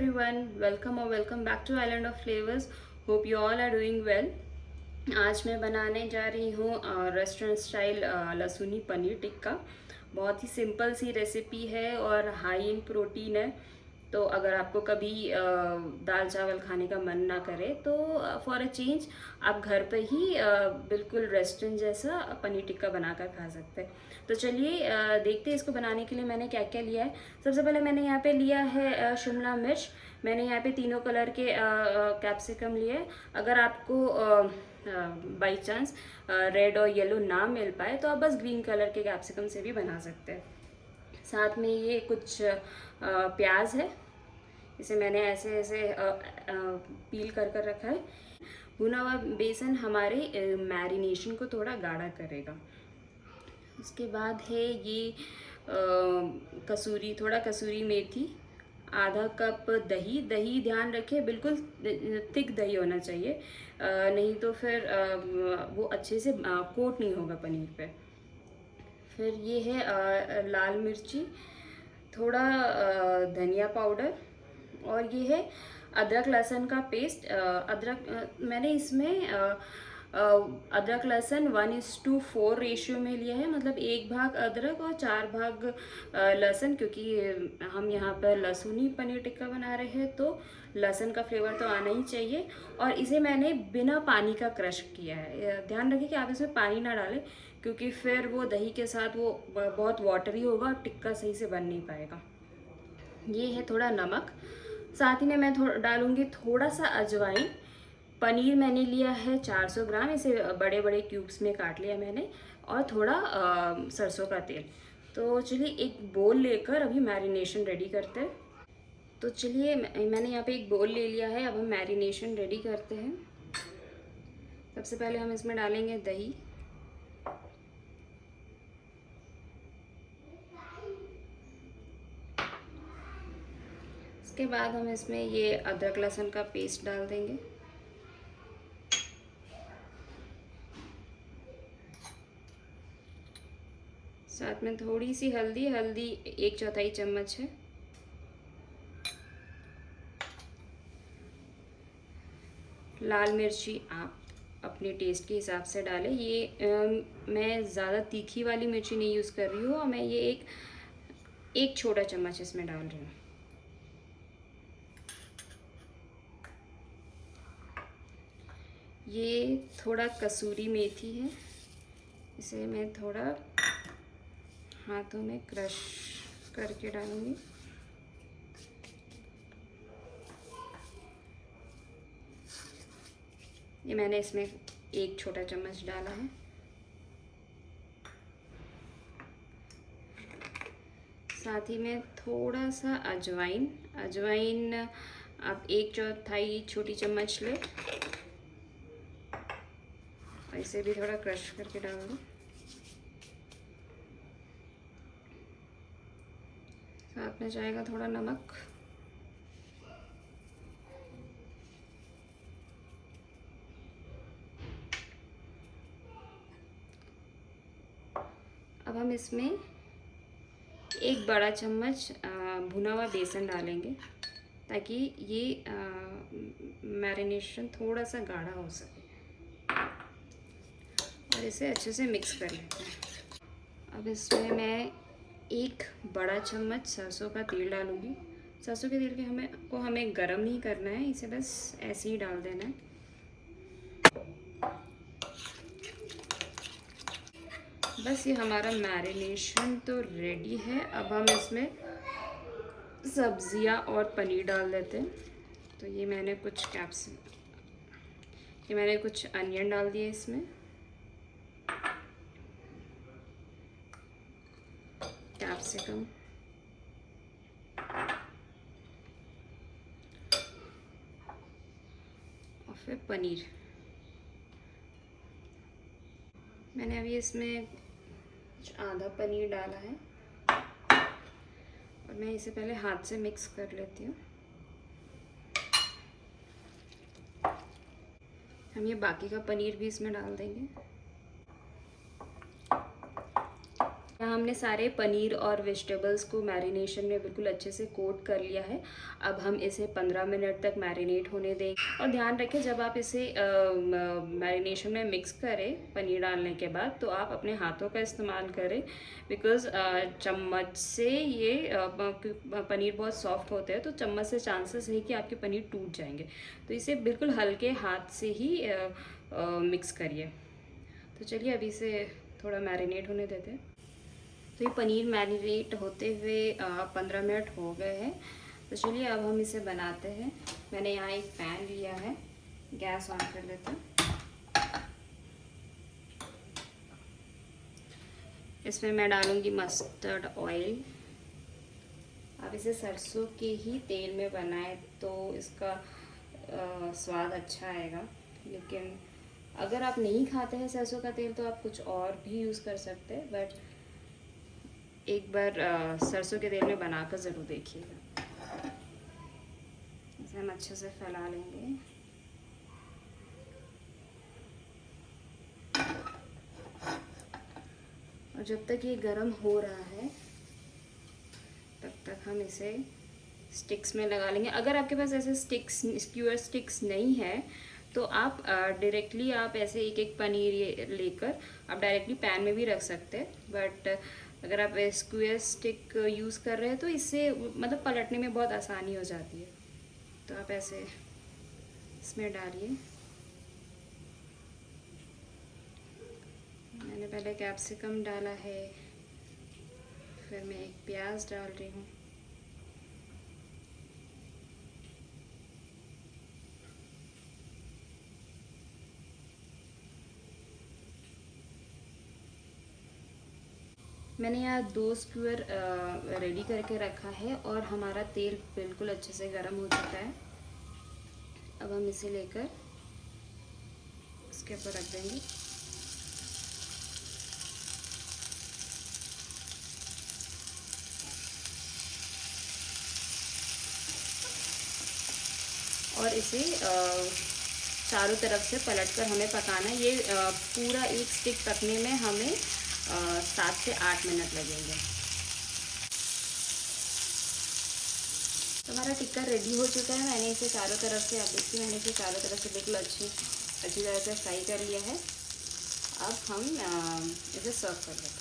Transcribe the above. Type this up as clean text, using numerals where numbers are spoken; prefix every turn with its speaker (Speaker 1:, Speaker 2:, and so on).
Speaker 1: everyone, welcome or welcome back to Island of Flavors. Hope you all are doing well. आज मैं बनाने जा रही हूँ रेस्टोरेंट स्टाइल लहसुनी पनीर टिक्का। बहुत ही सिंपल सी रेसिपी है और हाई इन प्रोटीन है। तो अगर आपको कभी दाल चावल खाने का मन ना करे तो फॉर अ चेंज आप घर पे ही बिल्कुल रेस्टोरेंट जैसा पनीर टिक्का बनाकर खा सकते हैं। तो चलिए देखते हैं इसको बनाने के लिए मैंने क्या क्या लिया है। सबसे पहले मैंने यहाँ पे लिया है शिमला मिर्च। मैंने यहाँ पे तीनों कलर के कैप्सिकम लिए। अगर आपको बाई चांस रेड और येलो ना मिल पाए तो आप बस ग्रीन कलर के कैप्सिकम से भी बना सकते हैं। साथ में ये कुछ प्याज है, इसे मैंने ऐसे ऐसे पील कर रखा है। भुना हुआ बेसन हमारे मैरिनेशन को थोड़ा गाढ़ा करेगा। उसके बाद है ये थोड़ा कसूरी मेथी, आधा कप दही। दही ध्यान रखें बिल्कुल थिक दही होना चाहिए, नहीं तो फिर वो अच्छे से कोट नहीं होगा पनीर पे। फिर ये है लाल मिर्ची, थोड़ा धनिया पाउडर, और ये है अदरक लहसुन का पेस्ट। मैंने इसमें अदरक लहसुन 1:4 रेशियो में लिया है, मतलब 1 भाग अदरक और 4 भाग लहसुन, क्योंकि हम यहाँ पर लहसुनी पनीर टिक्का बना रहे हैं तो लहसुन का फ्लेवर तो आना ही चाहिए। और इसे मैंने बिना पानी का क्रश किया है। ध्यान रखिए कि आप इसमें पानी ना डालें, क्योंकि फिर वो दही के साथ वो बहुत वाटरी होगा, टिक्का सही से बन नहीं पाएगा। ये है थोड़ा नमक, साथ ही में मैं डालूंगी थोड़ा सा अजवाइन। पनीर मैंने लिया है 400 ग्राम, इसे बड़े बड़े क्यूब्स में काट लिया मैंने, और थोड़ा सरसों का तेल। तो चलिए एक बोल लेकर अभी मैरिनेशन रेडी करते हैं। तो चलिए मैंने यहाँ पे एक बोल ले लिया है, अब हम मैरिनेशन रेडी करते हैं। सबसे पहले हम इसमें डालेंगे दही, उसके बाद हम इसमें ये अदरक लहसुन का पेस्ट डाल देंगे। साथ में थोड़ी सी हल्दी 1/4 चम्मच है। लाल मिर्ची आप अपने टेस्ट के हिसाब से डालें। ये मैं ज़्यादा तीखी वाली मिर्ची नहीं यूज़ कर रही हूँ, और मैं ये एक छोटा चम्मच इसमें डाल रही हूँ। ये थोड़ा कसूरी मेथी है, इसे मैं थोड़ा हाथों में क्रश करके डालूंगी। ये मैंने इसमें 1 छोटा चम्मच डाला है। साथ ही में थोड़ा सा अजवाइन आप 1/4 छोटी चम्मच ले, और इसे भी थोड़ा क्रश करके डाल दो। साथ में जाएगा थोड़ा नमक। अब हम इसमें 1 बड़ा चम्मच भुना हुआ बेसन डालेंगे, ताकि ये मैरिनेशन थोड़ा सा गाढ़ा हो सके, और इसे अच्छे से मिक्स कर लेते हैं। अब इसमें मैं 1 बड़ा चम्मच सरसों का तेल डालूँगी। सरसों के तेल के हमें गरम नहीं करना है, इसे बस ऐसे ही डाल देना है। बस ये हमारा मैरिनेशन तो रेडी है। अब हम इसमें सब्जियां और पनीर डाल देते हैं। तो ये मैंने कुछ अनियन डाल दिए इसमें, कैप्सिकम, और फिर पनीर। मैंने अभी इसमें आधा पनीर डाला है, और मैं इसे पहले हाथ से मिक्स कर लेती हूँ। हम ये बाकी का पनीर भी इसमें डाल देंगे। यहाँ हमने सारे पनीर और वेजिटेबल्स को मैरिनेशन में बिल्कुल अच्छे से कोट कर लिया है। अब हम इसे 15 मिनट तक मैरिनेट होने दें। और ध्यान रखें, जब आप इसे मैरिनेशन में मिक्स करें पनीर डालने के बाद, तो आप अपने हाथों का इस्तेमाल करें, बिकॉज़ चम्मच से ये पनीर बहुत सॉफ्ट होते हैं, तो चम्मच से चांसेस है कि आपके पनीर टूट जाएंगे। तो इसे बिल्कुल हल्के हाथ से ही मिक्स करिए। तो चलिए अभी इसे थोड़ा मैरिनेट होने देते हैं। तो ये पनीर मैरिनेट होते हुए 15 मिनट हो गए हैं। तो चलिए अब हम इसे बनाते हैं। मैंने यहाँ एक पैन लिया है, गैस ऑन कर लेते हैं। इसमें मैं डालूँगी मस्टर्ड ऑयल। आप इसे सरसों के ही तेल में बनाएं तो इसका स्वाद अच्छा आएगा, लेकिन अगर आप नहीं खाते हैं सरसों का तेल तो आप कुछ और भी यूज़ कर सकते हैं, बट एक बार सरसों के तेल में बनाकर ज़रूर देखिएगा। इसे हम अच्छे से फैला लेंगे। और जब तक ये गर्म हो रहा है तब तक हम इसे स्टिक्स में लगा लेंगे। अगर आपके पास ऐसे स्टिक्स, स्क्यूअर स्टिक्स नहीं है, तो आप डायरेक्टली आप ऐसे एक एक पनीर ये लेकर आप डायरेक्टली पैन में भी रख सकते हैं। बट अगर आप स्क्वायर स्टिक यूज़ कर रहे हैं तो इससे मतलब पलटने में बहुत आसानी हो जाती है। तो आप ऐसे इसमें डालिए। मैंने पहले कैप्सिकम डाला है, फिर मैं एक प्याज डाल रही हूँ। मैंने यहाँ 2 स्क्वायर रेडी करके रखा है और हमारा तेल बिल्कुल अच्छे से गर्म हो चुका है। अब हम इसे लेकर इसके ऊपर रख देंगे। और इसे चारों तरफ से पलटकर हमें पकाना है। ये पूरा एक स्टिक पकने में हमें 7 से 8 मिनट लगेंगे। तो हमारा टिक्का रेडी हो चुका है। मैंने इसे चारों तरफ से, आप देखिए मैंने इसे चारों तरफ से बिल्कुल अच्छी तरह से फ्राई कर लिया है। अब हम इसे सर्व कर लेते हैं।